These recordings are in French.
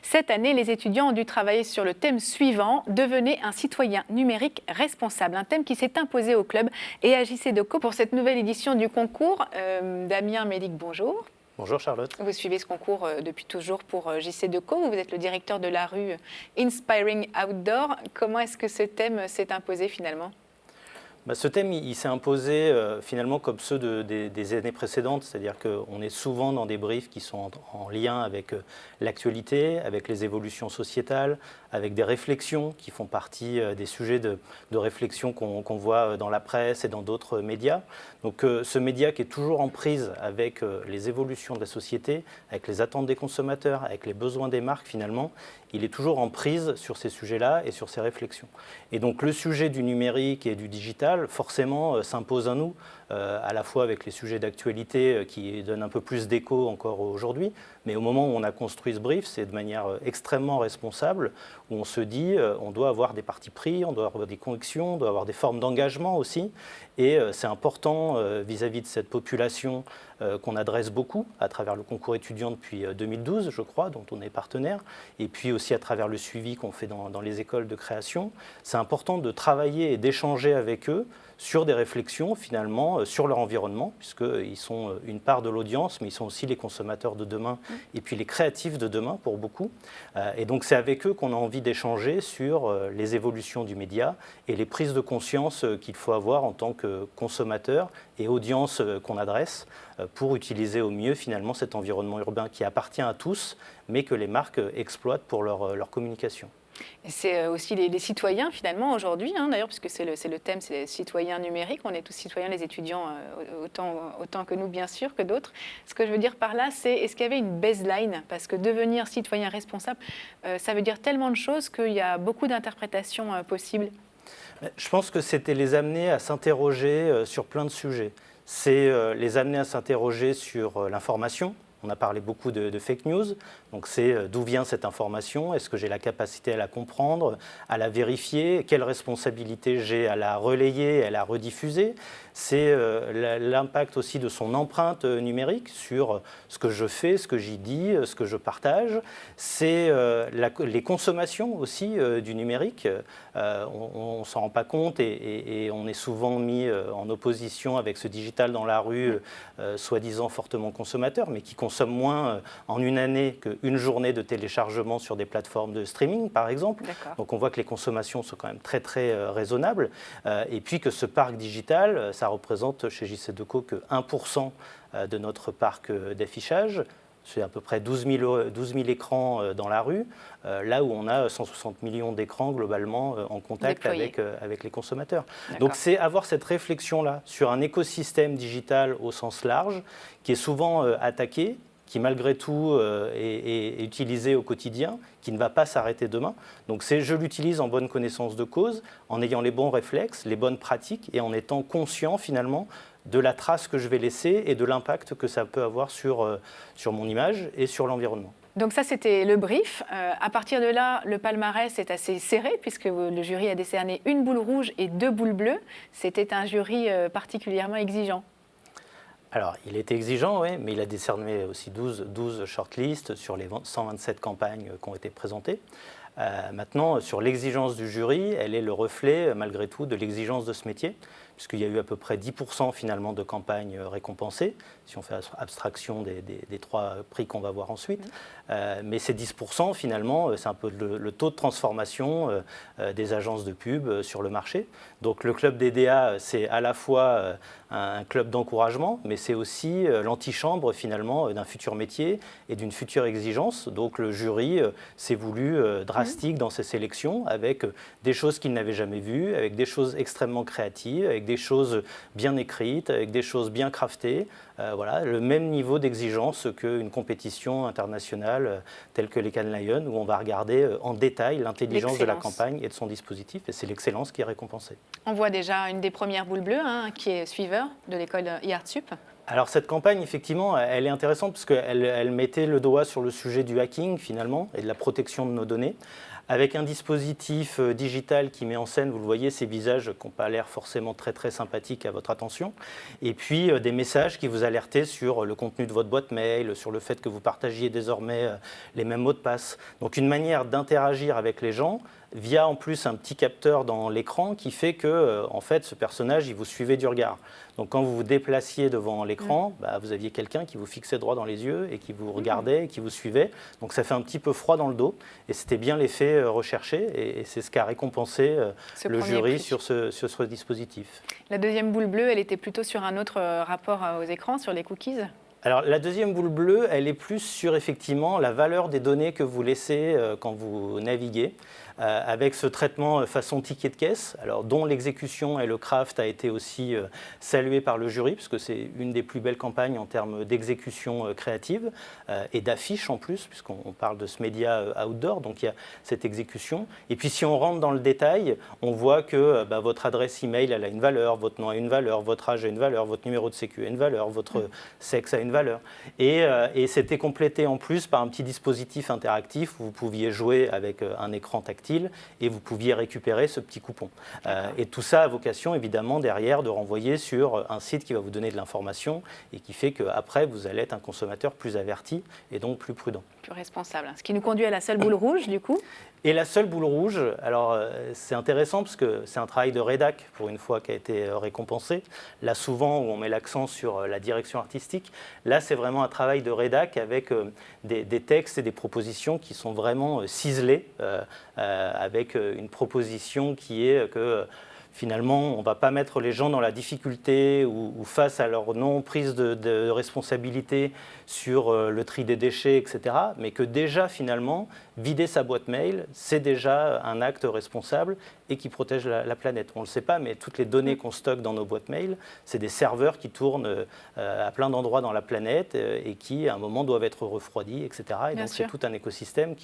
Cette année, les étudiants ont dû travailler sur le thème suivant, devenez un citoyen numérique responsable. Un thème qui s'est imposé au club et à JCDecaux pour cette nouvelle édition du concours. Damien Mélic, bonjour. Bonjour Charlotte. Vous suivez ce concours depuis toujours pour JCDecaux. Vous êtes le directeur de la rue Inspiring Outdoor. Comment est-ce que ce thème s'est imposé finalement ? Ce thème, il s'est imposé finalement comme ceux des années précédentes, c'est-à-dire qu'on est souvent dans des briefs qui sont en lien avec l'actualité, avec les évolutions sociétales, avec des réflexions qui font partie des sujets de réflexion qu'on voit dans la presse et dans d'autres médias. Donc ce média qui est toujours en prise avec les évolutions de la société, avec les attentes des consommateurs, avec les besoins des marques finalement, il est toujours en prise sur ces sujets-là et sur ces réflexions. Et donc le sujet du numérique et du digital, forcément, s'impose à nous, à la fois avec les sujets d'actualité qui donnent un peu plus d'écho encore aujourd'hui, mais au moment où on a construit ce brief, c'est de manière extrêmement responsable, où on se dit on doit avoir des partis pris, on doit avoir des convictions, on doit avoir des formes d'engagement aussi, et c'est important vis-à-vis de cette population qu'on adresse beaucoup à travers le concours étudiant depuis 2012, je crois, dont on est partenaire, et puis aussi à travers le suivi qu'on fait dans les écoles de création. C'est important de travailler et d'échanger avec eux sur des réflexions finalement sur leur environnement, puisqu'ils sont une part de l'audience, mais ils sont aussi les consommateurs de demain et puis les créatifs de demain pour beaucoup. Et donc c'est avec eux qu'on a envie d'échanger sur les évolutions du média et les prises de conscience qu'il faut avoir en tant que consommateur et audience qu'on adresse pour utiliser au mieux finalement cet environnement urbain qui appartient à tous, mais que les marques exploitent pour leur communication. C'est aussi les citoyens finalement aujourd'hui, d'ailleurs, puisque c'est le thème, c'est les citoyens numériques. On est tous citoyens, les étudiants, autant que nous, bien sûr, que d'autres. Ce que je veux dire par là, c'est est-ce qu'il y avait une baseline ? Parce que devenir citoyen responsable, ça veut dire tellement de choses qu'il y a beaucoup d'interprétations possibles. Je pense que c'était les amener à s'interroger sur plein de sujets. C'est les amener à s'interroger sur l'information. On a parlé beaucoup de fake news, donc c'est d'où vient cette information, est-ce que j'ai la capacité à la comprendre, à la vérifier, quelle responsabilité j'ai à la relayer, à la rediffuser. C'est l'impact aussi de son empreinte numérique sur ce que je fais, ce que j'y dis, ce que je partage. C'est les consommations aussi du numérique. On ne s'en rend pas compte et on est souvent mis en opposition avec ce digital dans la rue, soi-disant fortement consommateur, mais qui consomme moins en une année qu'une journée de téléchargement sur des plateformes de streaming, par exemple. Donc on voit que les consommations sont quand même très, très raisonnables. Et puis que ce parc digital, ça représente chez JCDecaux que 1% de notre parc d'affichage. C'est à peu près 12 000 écrans dans la rue, là où on a 160 millions d'écrans globalement en contact avec les consommateurs. Donc c'est avoir cette réflexion-là sur un écosystème digital au sens large qui est souvent attaqué, qui malgré tout est utilisé au quotidien, qui ne va pas s'arrêter demain. Donc je l'utilise en bonne connaissance de cause, en ayant les bons réflexes, les bonnes pratiques et en étant conscient finalement de la trace que je vais laisser et de l'impact que ça peut avoir sur mon image et sur l'environnement. Donc ça, c'était le brief. À partir de là, le palmarès est assez serré puisque le jury a décerné 1 boule rouge et 2 boules bleues. C'était un jury particulièrement exigeant. Alors, il était exigeant, oui, mais il a décerné aussi 12 shortlists sur les 127 campagnes qui ont été présentées. Maintenant, sur l'exigence du jury, elle est le reflet, malgré tout, de l'exigence de ce métier, puisqu'il y a eu à peu près 10% finalement de campagnes récompensées, si on fait abstraction des 3 prix qu'on va voir ensuite. Mais ces 10%, finalement, c'est un peu le taux de transformation des agences de pub sur le marché. Donc le club DDA, c'est à la fois un club d'encouragement, mais c'est aussi l'antichambre finalement d'un futur métier et d'une future exigence. Donc le jury s'est voulu drastique dans ses sélections, avec des choses qu'il n'avait jamais vues, avec des choses extrêmement créatives, avec des choses bien écrites, avec des choses bien craftées. Voilà, le même niveau d'exigence qu'une compétition internationale telle que les Cannes Lions, où on va regarder en détail l'intelligence de la campagne et de son dispositif, et c'est l'excellence qui est récompensée. On voit déjà une des premières boules bleues, qui est suiveur de l'école IARTSUP. Alors cette campagne, effectivement, elle est intéressante parce qu'elle mettait le doigt sur le sujet du hacking, finalement, et de la protection de nos données, avec un dispositif digital qui met en scène, vous le voyez, ces visages qui n'ont pas l'air forcément très très sympathiques à votre attention, et puis des messages qui vous alertaient sur le contenu de votre boîte mail, sur le fait que vous partagiez désormais les mêmes mots de passe. Donc une manière d'interagir avec les gens via en plus un petit capteur dans l'écran qui fait que en fait, ce personnage, il vous suivait du regard. Donc quand vous vous déplaciez devant l'écran, vous aviez quelqu'un qui vous fixait droit dans les yeux et qui vous regardait et qui vous suivait. Donc ça fait un petit peu froid dans le dos et c'était bien l'effet recherché et c'est ce qu'a récompensé le jury sur ce dispositif. La deuxième boule bleue, elle était plutôt sur un autre rapport aux écrans, sur les cookies. Alors la deuxième boule bleue, elle est plus sur effectivement la valeur des données que vous laissez quand vous naviguez, avec ce traitement façon ticket de caisse, alors, dont l'exécution et le craft a été aussi salué par le jury, puisque c'est une des plus belles campagnes en termes d'exécution créative et d'affiches en plus, puisqu'on parle de ce média outdoor, donc il y a cette exécution. Et puis si on rentre dans le détail, on voit que votre adresse email elle a une valeur, votre nom a une valeur, votre âge a une valeur, votre numéro de sécu a une valeur, votre sexe a une valeur. Et c'était complété en plus par un petit dispositif interactif où vous pouviez jouer avec un écran tactile et vous pouviez récupérer ce petit coupon. Et tout ça a vocation évidemment derrière de renvoyer sur un site qui va vous donner de l'information et qui fait qu'après vous allez être un consommateur plus averti et donc plus prudent. Plus responsable. Ce qui nous conduit à la seule boule rouge du coup. Et la seule boule rouge, alors c'est intéressant parce que c'est un travail de rédac pour une fois qui a été récompensé. Là souvent où on met l'accent sur la direction artistique, là c'est vraiment un travail de rédac avec des textes et des propositions qui sont vraiment ciselés, avec une proposition qui est que finalement, on ne va pas mettre les gens dans la difficulté ou face à leur non-prise de responsabilité sur le tri des déchets, etc. Mais que déjà, finalement, vider sa boîte mail, c'est déjà un acte responsable et qui protège la planète. On ne le sait pas, mais toutes les données qu'on stocke dans nos boîtes mail, c'est des serveurs qui tournent à plein d'endroits dans la planète et qui, à un moment, doivent être refroidis, etc. Et donc, c'est tout un écosystème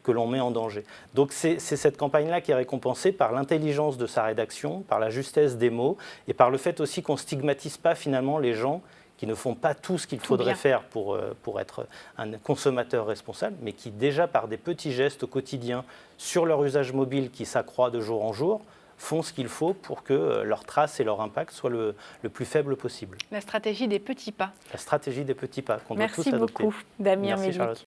que l'on met en danger. Donc, c'est cette campagne-là qui est récompensée par l'intelligence de sa rédaction, par la justesse des mots et par le fait aussi qu'on ne stigmatise pas finalement les gens qui ne font pas tout ce qu'il faudrait faire pour être un consommateur responsable, mais qui déjà par des petits gestes au quotidien sur leur usage mobile qui s'accroît de jour en jour, font ce qu'il faut pour que leur trace et leur impact soient le plus faible possible. La stratégie des petits pas. La stratégie des petits pas qu'on doit tous adopter. Merci beaucoup, Damir Melik. Merci Charlotte.